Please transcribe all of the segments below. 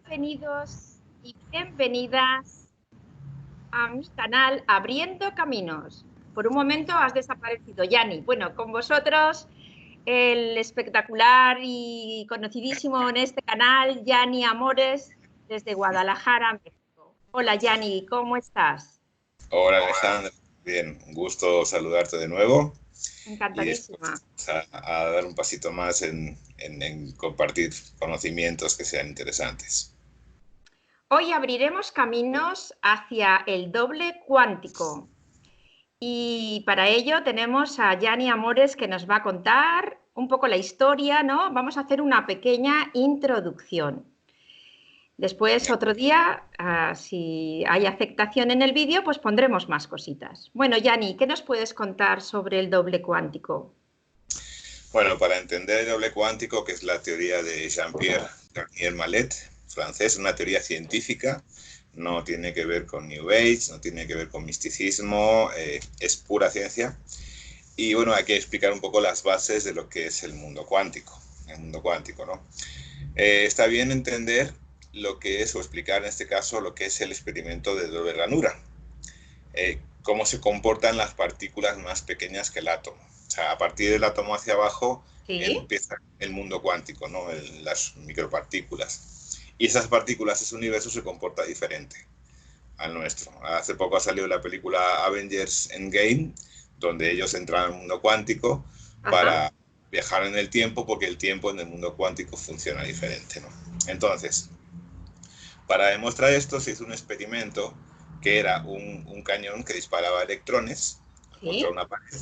Bienvenidos y bienvenidas a mi canal Abriendo Caminos. Por un momento has desaparecido, Yani. Bueno, con vosotros el espectacular y conocidísimo en este canal, Yani Amores, desde Guadalajara, México. Hola, Yani, ¿cómo estás? Hola Alejandra, bien, un gusto saludarte de nuevo y Encantadísima. dispuestos a dar un pasito más en compartir conocimientos que sean interesantes. Hoy abriremos caminos hacia el doble cuántico. Y para ello tenemos a Yani Amores que nos va a contar un poco la historia, ¿no? Vamos a hacer una pequeña introducción. Después, otro día, si hay aceptación en el vídeo, pues pondremos más cositas. Bueno, Yani, ¿qué nos puedes contar sobre el doble cuántico? Bueno, para entender el doble cuántico, que es la teoría de Jean-Pierre Garnier Mallet, francés, una teoría científica, no tiene que ver con New Age, no tiene que ver con misticismo, es pura ciencia. Y bueno, hay que explicar un poco las bases de lo que es el mundo cuántico, ¿no? Está bien entender lo que es, o explicar en este caso, lo que es el experimento de doble ranura. Cómo se comportan las partículas más pequeñas que el átomo. O sea, a partir del átomo hacia abajo ¿Sí? empieza el mundo cuántico, ¿no? Las micropartículas. Y esas partículas, ese universo se comporta diferente al nuestro. Hace poco ha salido la película Avengers Endgame, donde ellos entran al mundo cuántico Ajá. para viajar en el tiempo, porque el tiempo en el mundo cuántico funciona diferente, ¿no? Entonces, para demostrar esto se hizo un experimento que era un cañón que disparaba electrones contra ¿Sí? una pared.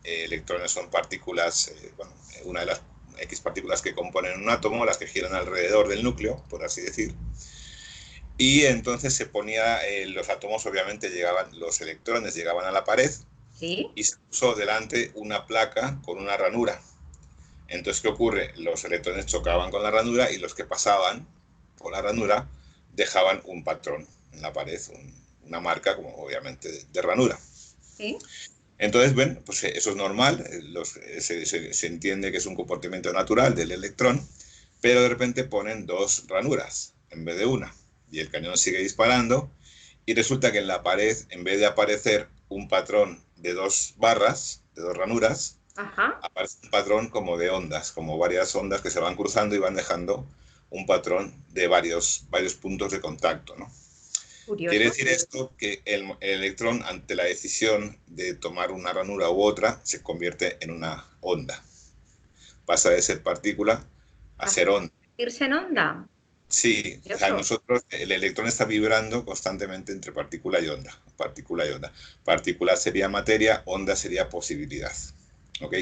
Electrones son partículas, bueno, una de las X partículas que componen un átomo, las que giran alrededor del núcleo, por así decir. Y entonces se ponía, los átomos obviamente llegaban, los electrones llegaban a la pared ¿Sí? y se puso delante una placa con una ranura. Entonces, ¿qué ocurre? Los electrones chocaban con la ranura y los que pasaban por la ranura dejaban un patrón en la pared, una marca, como obviamente de ranura. ¿Sí? Entonces, bueno, pues eso es normal, se entiende que es un comportamiento natural del electrón, pero de repente ponen dos ranuras en vez de una, y el cañón sigue disparando, y resulta que en la pared, en vez de aparecer un patrón de dos barras, de dos ranuras, Ajá. aparece un patrón como de ondas, como varias ondas que se van cruzando y van dejando un patrón de varios puntos de contacto, ¿no? Quiere Curioso. decir esto que el electrón, ante la decisión de tomar una ranura u otra, se convierte en una onda. Pasa de ser partícula a ¿A ser onda. convertirse en onda? Sí, o sea, Curioso. nosotros, el electrón está vibrando constantemente entre partícula y onda. Partícula y onda. Partícula sería materia, onda sería posibilidad. ¿Ok?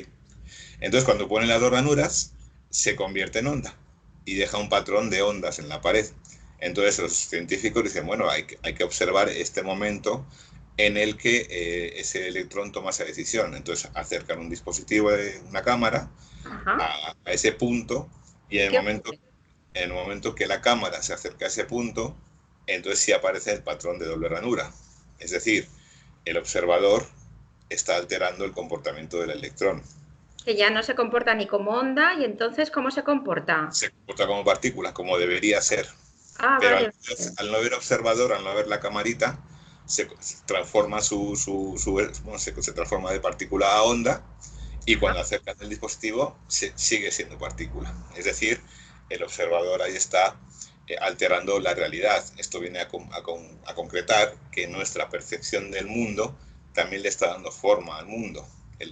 Entonces, cuando ponen las dos ranuras, se convierte en onda y deja un patrón de ondas en la pared. Entonces, los científicos dicen, bueno, hay que observar este momento en el que ese electrón toma esa decisión. Entonces, acercan un dispositivo de una cámara Ajá. a ese punto y ¿Y qué ocurre? en el momento que la cámara se acerca a ese punto, entonces sí aparece el patrón de doble ranura. Es decir, el observador está alterando el comportamiento del electrón. Que ya no se comporta ni como onda y entonces, ¿cómo se comporta? Se comporta como partícula, como debería ser. Ah, Pero vale. al no haber observador, al no ver la camarita, se transforma bueno, se transforma de partícula a onda, y Ajá. cuando acercas el dispositivo sigue siendo partícula. Es decir, el observador ahí está alterando la realidad. Esto viene a concretar que nuestra percepción del mundo también le está dando forma al mundo.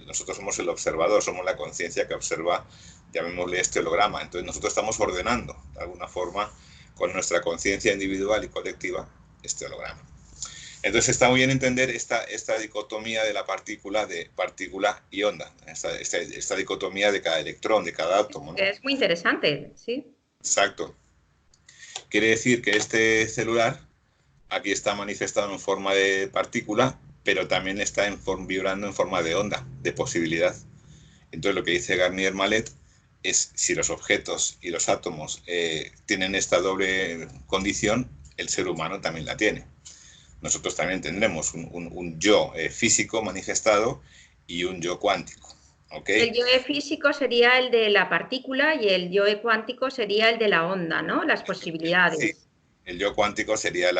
Nosotros somos el observador, somos la conciencia que observa, llamémosle este holograma. Entonces nosotros estamos ordenando, de alguna forma, con nuestra conciencia individual y colectiva, este holograma. Entonces está muy bien entender esta dicotomía de la partícula, de partícula y onda, esta dicotomía de cada electrón, de cada átomo, ¿no? Es muy interesante, sí. Exacto. Quiere decir que este celular aquí está manifestado en forma de partícula, pero también está vibrando en forma de onda, de posibilidad. Entonces lo que dice Garnier Mallet es, si los objetos y los átomos tienen esta doble condición, el ser humano también la tiene. Nosotros también tendremos un yo físico manifestado y un yo cuántico. ¿Ok? El yoe físico sería el de la partícula y el yoe cuántico sería el de la onda, ¿no? Las Sí, posibilidades. El yo cuántico sería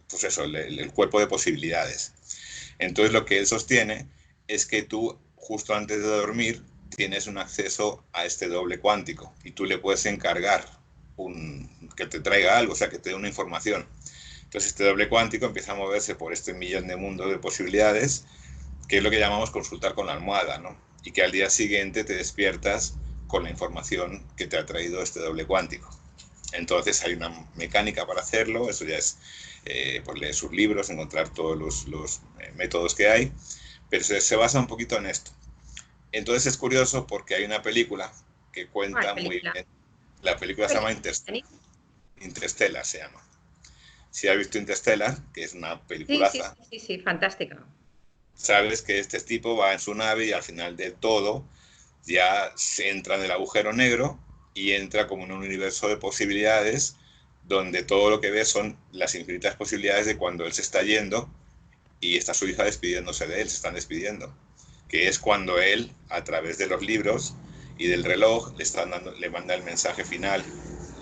pues eso, el cuerpo de posibilidades. Entonces lo que él sostiene es que tú justo antes de dormir tienes un acceso a este doble cuántico y tú le puedes encargar que te traiga algo, o sea, que te dé una información. Entonces este doble cuántico empieza a moverse por este millón de mundos de posibilidades, que es lo que llamamos consultar con la almohada, ¿no? Y que al día siguiente te despiertas con la información que te ha traído este doble cuántico. Entonces hay una mecánica para hacerlo, eso ya es pues leer sus libros, encontrar todos los métodos que hay, pero se basa un poquito en esto. Entonces es curioso porque hay una película que cuenta muy bien. La película se llama Interstellar, se llama. Si has visto Interstellar, que es una peliculaza, sí, fantástica. Sabes que este tipo va en su nave y al final del todo ya se entra en el agujero negro y entra como en un universo de posibilidades donde todo lo que ve son las infinitas posibilidades de cuando él se está yendo y está su hija despidiéndose de él, se están despidiendo, que es cuando él, a través de los libros y del reloj, le manda el mensaje final,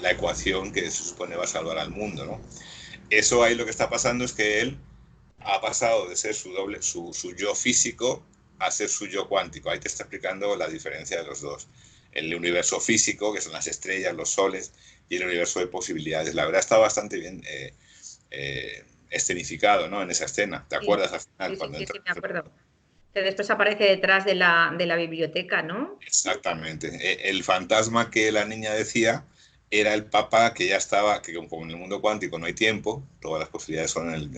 la ecuación que se supone va a salvar al mundo, ¿no? Eso ahí lo que está pasando es que él ha pasado de ser su yo físico a ser su yo cuántico. Ahí te está explicando la diferencia de los dos. El universo físico, que son las estrellas, los soles, y el universo de posibilidades. La verdad está bastante bien escenificado, ¿no? En esa escena. ¿Te acuerdas al final? Sí, me acuerdo. Que después aparece detrás de la biblioteca, ¿no? Exactamente. El fantasma que la niña decía era el papá que ya estaba, que como en el mundo cuántico no hay tiempo, todas las posibilidades son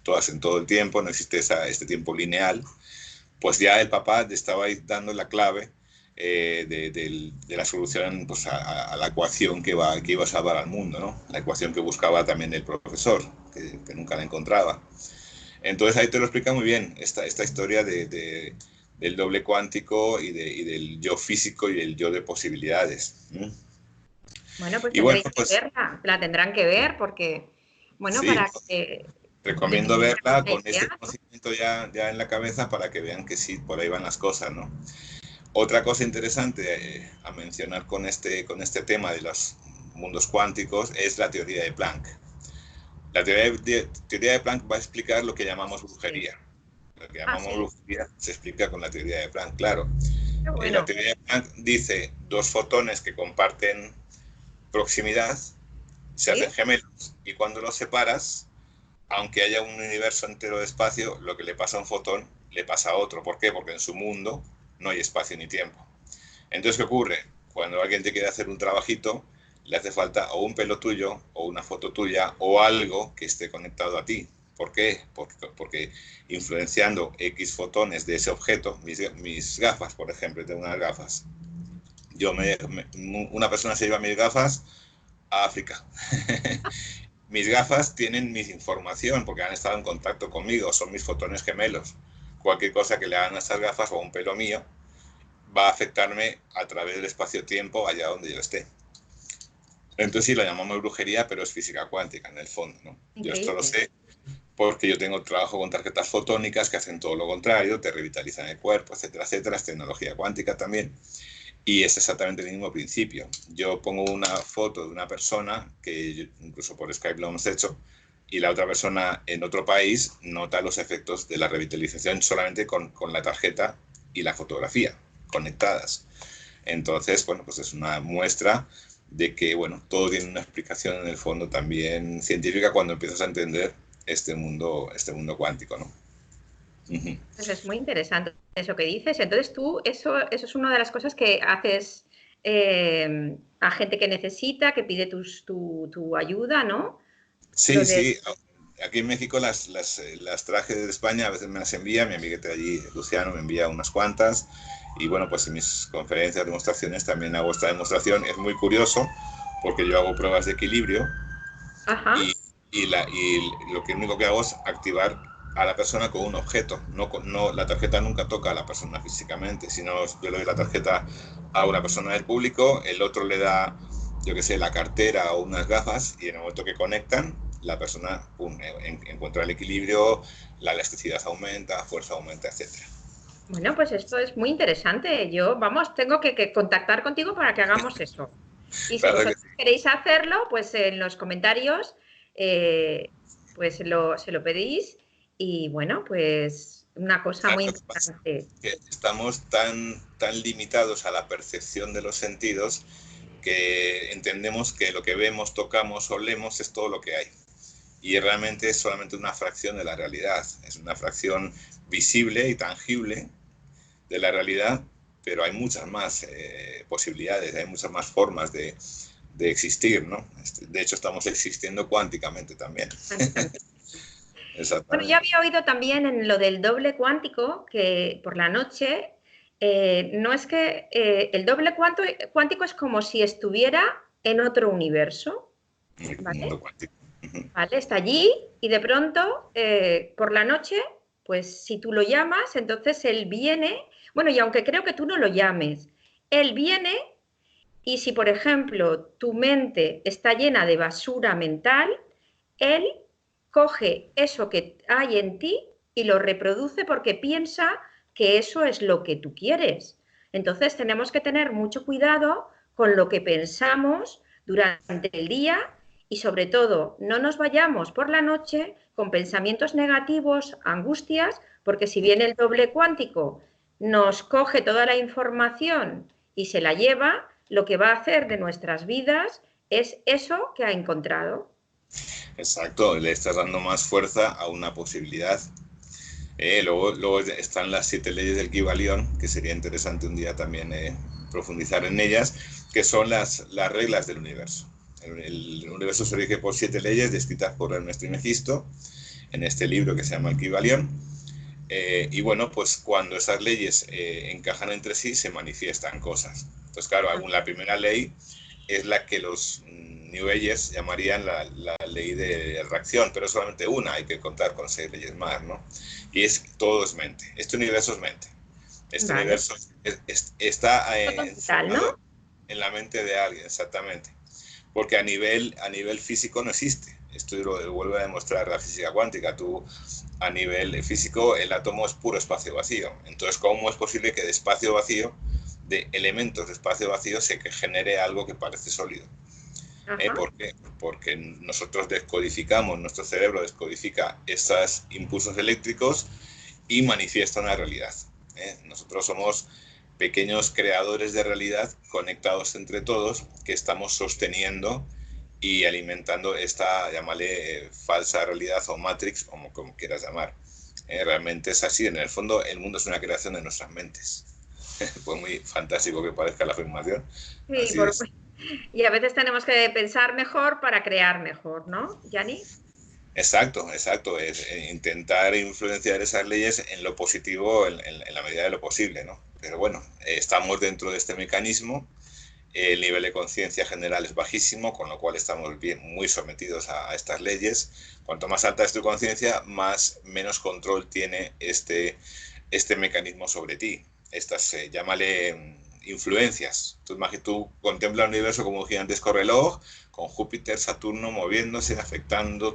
todas en todo el tiempo, no existe este tiempo lineal, pues ya el papá te estaba ahí dando la clave de la solución pues, a la ecuación que iba a salvar al mundo, ¿no? La ecuación que buscaba también el profesor, que nunca la encontraba. Entonces ahí te lo explica muy bien esta historia del doble cuántico y del yo físico y el yo de posibilidades. Bueno, pues Y bueno, tendréis que pues verla, la tendrán que ver porque, bueno, sí, para que recomiendo verla con idea. este conocimiento ya en la cabeza para que vean que sí, por ahí van las cosas, ¿no? Otra cosa interesante a mencionar con este tema de los mundos cuánticos es la teoría de Planck. La teoría de Planck va a explicar lo que llamamos brujería. Lo que llamamos brujería se explica con la teoría de Planck, claro. Bueno. La teoría de Planck dice dos fotones que comparten proximidad, se hacen gemelos y cuando los separas, aunque haya un universo entero de espacio, lo que le pasa a un fotón le pasa a otro. ¿Por qué? Porque en su mundo no hay espacio ni tiempo. Entonces, ¿qué ocurre? Cuando alguien te quiere hacer un trabajito, le hace falta o un pelo tuyo, o una foto tuya, o algo que esté conectado a ti. ¿Por qué? Porque influenciando X fotones de ese objeto, mis gafas, por ejemplo, tengo unas gafas. Una persona se lleva mis gafas a África. Mis gafas tienen mi información porque han estado en contacto conmigo, son mis fotones gemelos. Cualquier cosa que le hagan a estas gafas o a un pelo mío va a afectarme a través del espacio-tiempo allá donde yo esté. Entonces sí, lo llamamos brujería, pero es física cuántica en el fondo, ¿no? Yo esto lo sé porque yo trabajo con tarjetas fotónicas que hacen todo lo contrario, te revitalizan el cuerpo, etcétera, etcétera, es tecnología cuántica también. Y es exactamente el mismo principio. Yo pongo una foto de una persona, que incluso por Skype lo hemos hecho, y la otra persona en otro país nota los efectos de la revitalización solamente con la tarjeta y la fotografía conectadas. Entonces, bueno, pues es una muestra de que, bueno, todo tiene una explicación en el fondo también científica cuando empiezas a entender este mundo cuántico, ¿no? Pues es muy interesante eso que dices. Entonces tú, eso es una de las cosas que haces a gente que necesita, que pide tu ayuda, ¿no? Sí, sí. Aquí en México las traje de España, a veces me las envía, mi amiguete allí, Luciano, me envía unas cuantas. Y bueno, pues en mis conferencias, demostraciones, también hago esta demostración. Es muy curioso porque yo hago pruebas de equilibrio. Ajá. Y lo único que hago es activar a la persona con un objeto. No, la tarjeta nunca toca a la persona físicamente, sino yo le doy la tarjeta a una persona del público, el otro le da, yo qué sé, la cartera o unas gafas y en el momento que conectan, la persona encuentra el equilibrio, la elasticidad aumenta, fuerza aumenta, etc. Bueno, pues esto es muy interesante. Yo, vamos, tengo que contactar contigo para que hagamos eso. Y Claro que sí. queréis hacerlo, pues en los comentarios pues se lo pedís y bueno, pues una cosa muy Claro, lo que pasa importante. es que estamos tan limitados a la percepción de los sentidos que entendemos que lo que vemos, tocamos, olemos es todo lo que hay. Y realmente es solamente una fracción de la realidad. Es una fracción visible y tangible de la realidad, pero hay muchas más posibilidades, hay muchas más formas de existir, ¿no? De hecho, estamos existiendo cuánticamente también. Bueno, yo Exactamente. había oído también en lo del doble cuántico que por la noche no es que el doble cuántico es como si estuviera en otro universo, El ¿vale? mundo cuántico. ¿Vale? Está allí y de pronto por la noche, pues si tú lo llamas, entonces él viene, bueno, y aunque creo que tú no lo llames, él viene y si, por ejemplo, tu mente está llena de basura mental, él coge eso que hay en ti y lo reproduce porque piensa que eso es lo que tú quieres. Entonces tenemos que tener mucho cuidado con lo que pensamos durante el día y sobre todo no nos vayamos por la noche con pensamientos negativos, angustias, porque si bien el doble cuántico nos coge toda la información y se la lleva, lo que va a hacer de nuestras vidas es eso que ha encontrado. Exacto, le estás dando más fuerza a una posibilidad. Luego están las 7 leyes del Kybalión, que sería interesante un día también profundizar en ellas, que son las reglas del universo. El universo se rige por 7 leyes descritas por Hermes Trismegisto en este libro que se llama el Kybalión. Y bueno, pues cuando esas leyes encajan entre sí, se manifiestan cosas. Entonces, claro, la primera ley es la que los New Agers llamarían la ley de reacción, pero es solamente una, hay que contar con 6 leyes más, ¿no? Y todo es mente, este universo es mente, este Vale. universo está Todo mental, ¿no? encerrado en la mente de alguien, exactamente, porque a nivel físico no existe. Esto lo vuelve a demostrar la física cuántica. Tú, a nivel físico, el átomo es puro espacio vacío. Entonces, ¿cómo es posible que de espacio vacío, de elementos de espacio vacío, se genere algo que parece sólido? Ajá. ¿Por qué? Porque nosotros descodificamos, nuestro cerebro descodifica esos impulsos eléctricos y manifiesta una realidad. Nosotros somos pequeños creadores de realidad conectados entre todos que estamos sosteniendo y alimentando esta, llámale, falsa realidad o matrix, como quieras llamar. Realmente es así, en el fondo el mundo es una creación de nuestras mentes. Pues muy fantástico que parezca la afirmación, Sí, así es. y a veces tenemos que pensar mejor para crear mejor, ¿no, Yanni? Exacto, exacto. Es intentar influenciar esas leyes en lo positivo en la medida de lo posible, ¿no? Pero bueno, estamos dentro de este mecanismo, el nivel de conciencia general es bajísimo, con lo cual estamos muy sometidos a estas leyes. Cuanto más alta es tu conciencia, menos control tiene este mecanismo sobre ti. Estas, llámale influencias. Tú contemplas el universo como un gigantesco reloj, con Júpiter, Saturno moviéndose, afectando.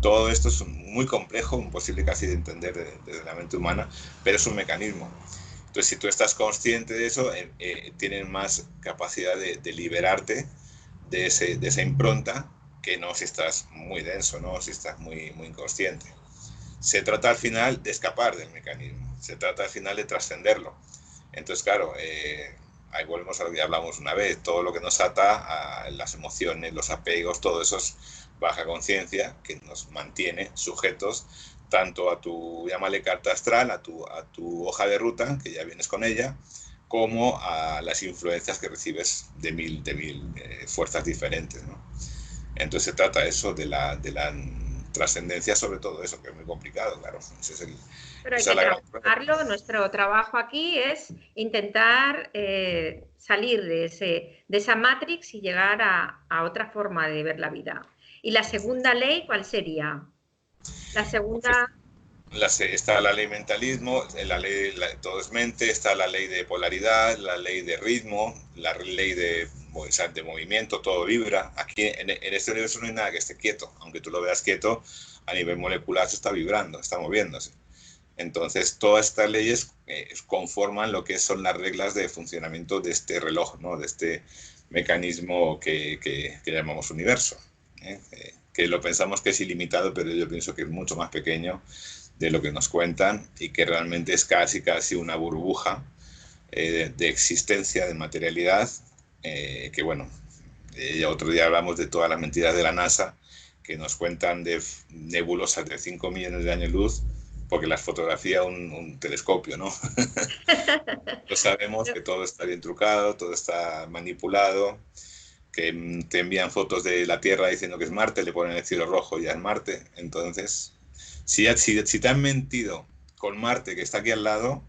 Todo esto es muy complejo, imposible casi de entender desde la mente humana, pero es un mecanismo. Entonces, si tú estás consciente de eso, tienes más capacidad de liberarte de esa impronta que no si estás muy denso, ¿no? Si estás muy inconsciente. Se trata al final de escapar del mecanismo, se trata al final de trascenderlo. Entonces, claro, ahí volvemos a lo que hablamos una vez, todo lo que nos ata a las emociones, los apegos, todo eso es baja conciencia que nos mantiene sujetos tanto a tu, llámale carta astral, a tu hoja de ruta, que ya vienes con ella, como a las influencias que recibes de mil fuerzas diferentes, ¿no? Entonces se trata eso de la trascendencia sobre todo eso, que es muy complicado, claro. Pero hay Esa es que la gran prueba. trabajarlo. Nuestro trabajo aquí es intentar salir de esa matrix y llegar a otra forma de ver la vida. ¿Y la segunda ley cuál sería? La Pues segunda, está la ley mentalismo, todo es mente, está la ley de polaridad, la ley de ritmo, la ley de movimiento, todo vibra. Aquí en este universo no hay nada que esté quieto, aunque tú lo veas quieto, a nivel molecular se está vibrando, está moviéndose. Entonces, todas estas leyes conforman lo que son las reglas de funcionamiento de este reloj, ¿no? De este mecanismo que llamamos universo, que lo pensamos que es ilimitado, pero yo pienso que es mucho más pequeño de lo que nos cuentan y que realmente es casi una burbuja de existencia, de materialidad, que bueno, otro día hablamos de todas las mentiras de la NASA, que nos cuentan de nebulosas de 5 millones de años luz, porque las fotografía un telescopio, ¿no? No sabemos que todo está bien trucado, todo está manipulado, que te envían fotos de la Tierra diciendo que es Marte, le ponen el cielo rojo y ya es Marte. Entonces, si te han mentido con Marte, que está aquí al lado,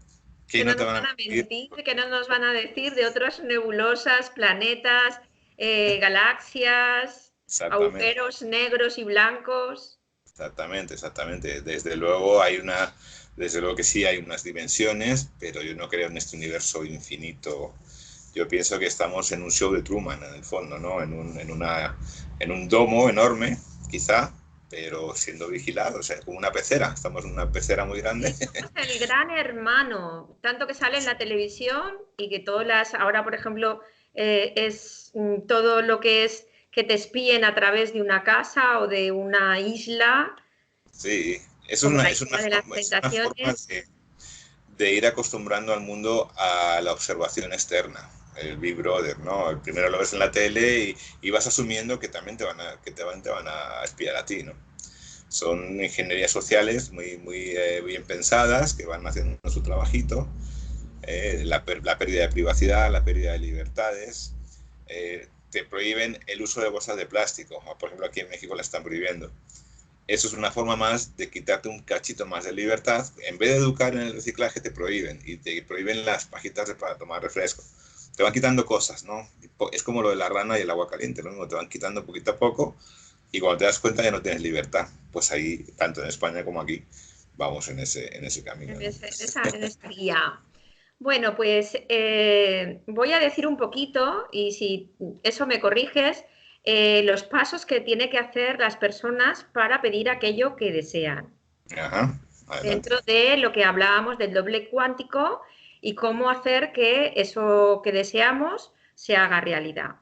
¿qué Que no no te nos van van a a mentir? mentir, que no nos van a decir de otras nebulosas, planetas, galaxias, Exactamente. agujeros negros y blancos. Exactamente, exactamente. Desde luego que sí hay unas dimensiones, pero yo no creo en este universo infinito. Yo pienso que estamos en un show de Truman, en el fondo, ¿no? En un domo enorme, quizá, pero siendo vigilados, o sea, como una pecera. Estamos en una pecera muy grande. Sí, somos el gran hermano, tanto que sale en la televisión y que ahora por ejemplo, es todo lo que es que te espíen a través de una casa o de una isla, Sí, como la es isla de las una forma tentaciones. de ir acostumbrando al mundo a la observación externa. El Big Brother, ¿no? El primero lo ves en la tele y vas asumiendo que también te van a espiar a ti, ¿no? Son ingenierías sociales muy bien pensadas, que van haciendo su trabajito. La pérdida de privacidad, la pérdida de libertades. Te prohíben el uso de bolsas de plástico. Por ejemplo, aquí en México la están prohibiendo. Eso es una forma más de quitarte un cachito más de libertad. En vez de educar en el reciclaje, te prohíben. Y te prohíben las pajitas para tomar refresco. Te van quitando cosas, ¿no? Es como lo de la rana y el agua caliente, lo mismo, te van quitando poquito a poco y cuando te das cuenta ya no tienes libertad. Pues ahí, tanto en España como aquí, vamos en ese camino, ¿no? En esa guía. Bueno, pues voy a decir un poquito, y si eso me corriges, los pasos que tienen que hacer las personas para pedir aquello que desean, Ajá, adelante. dentro de lo que hablábamos del doble cuántico y cómo hacer que eso que deseamos se haga realidad.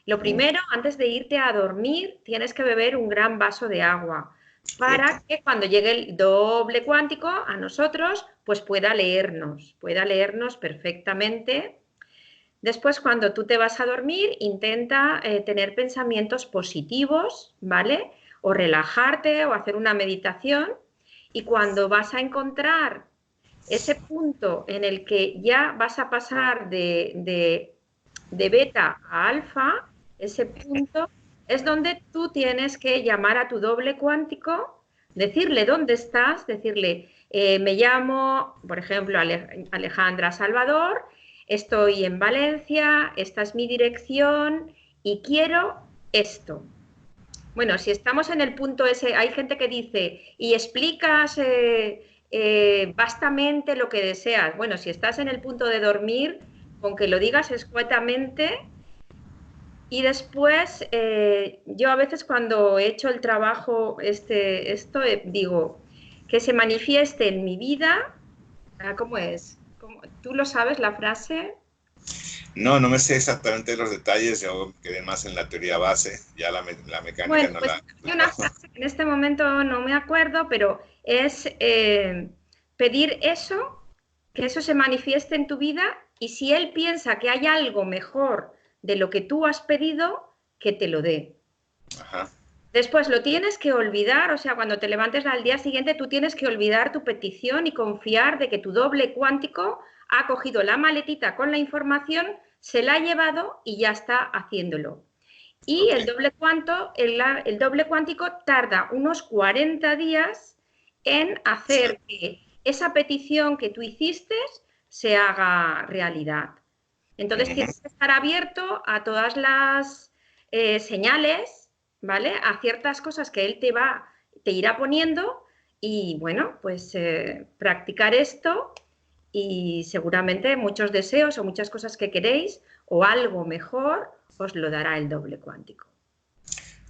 Lo Muy primero, antes de irte a dormir, tienes que beber un gran vaso de agua cierto. para que cuando llegue el doble cuántico a nosotros, pues pueda leernos perfectamente. Después, cuando tú te vas a dormir, intenta tener pensamientos positivos, ¿vale? O relajarte o hacer una meditación. Y cuando vas a encontrar ese punto en el que ya vas a pasar de beta a alfa, ese punto es donde tú tienes que llamar a tu doble cuántico, decirle dónde estás, decirle, me llamo, por ejemplo, Alejandra Salvador, estoy en Valencia, esta es mi dirección y quiero esto. Bueno, si estamos en el punto ese, hay gente que dice, y explicas vastamente lo que deseas. Bueno, si estás en el punto de dormir, con que lo digas escuetamente. Y después, yo a veces cuando he hecho el trabajo, digo, que se manifieste en mi vida, ¿cómo es? ¿Tú lo sabes la frase? No, no me sé exactamente los detalles, yo quedé más en la teoría base, ya la mecánica Bueno, no pues la... hay una frase que en este momento no me acuerdo, pero es pedir eso, que eso se manifieste en tu vida y si él piensa que hay algo mejor de lo que tú has pedido, que te lo dé. Ajá, Después lo tienes que olvidar, o sea, cuando te levantes al día siguiente, tú tienes que olvidar tu petición y confiar de que tu doble cuántico ha cogido la maletita con la información, se la ha llevado y ya está haciéndolo. Y ok. el doble cuántico tarda unos 40 días en hacer que esa petición que tú hiciste se haga realidad. Entonces Ujú. tienes que estar abierto a todas las señales, ¿vale? A ciertas cosas que él te irá poniendo y bueno, pues practicar esto y seguramente muchos deseos o muchas cosas que queréis o algo mejor os lo dará el doble cuántico.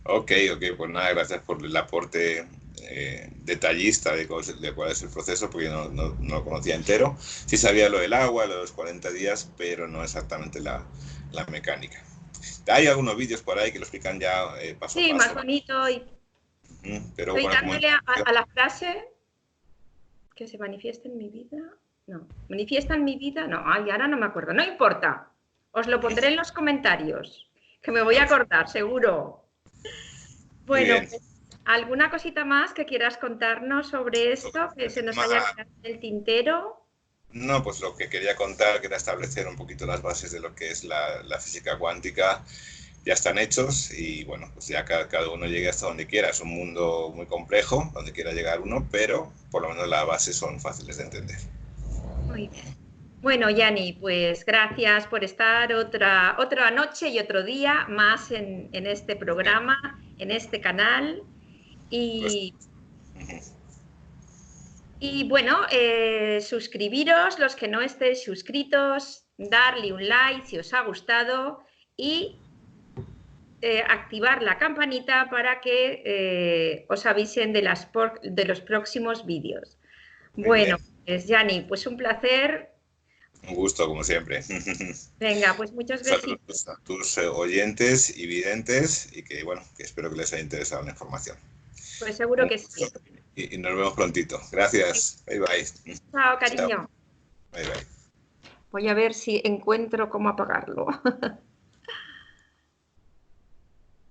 Ok, ok, pues nada, gracias por el aporte detallista de cuál es el proceso, porque no lo conocía entero. Sí sabía lo del agua, lo de los 40 días, pero no exactamente la mecánica. Hay algunos vídeos por ahí que lo explican ya paso a Sí, más paso. bonito. Y Pero estoy bueno, como dándole a la frase que se manifiesta en mi vida. No, manifiesta en mi vida. No, ay, ahora no me acuerdo. No importa. Os lo pondré en los comentarios, que me voy a acordar, seguro. muy Bueno, bien. pues, ¿alguna cosita más que quieras contarnos sobre esto, que se nos haya quedado en el tintero? No, pues lo que quería contar, que era establecer un poquito las bases de lo que es la física cuántica, ya están hechos y bueno, pues ya cada uno llegue hasta donde quiera. Es un mundo muy complejo, donde quiera llegar uno, pero por lo menos las bases son fáciles de entender. Muy bien. Bueno, Yani, pues gracias por estar otra noche y otro día más en este programa, en este canal. Pues, Y bueno, suscribiros los que no estéis suscritos, darle un like si os ha gustado y activar la campanita para que os avisen de los próximos vídeos. muy Bueno, bien. pues Yani, pues un placer. Un gusto, como siempre. Venga, pues muchos besitos. Saludos a tus oyentes y videntes y que, bueno, que espero que les haya interesado la información. Pues seguro Un que gusto. sí. Y nos vemos prontito. Gracias. Bye bye. Chao, Chao. cariño. Bye bye. Voy a ver si encuentro cómo apagarlo.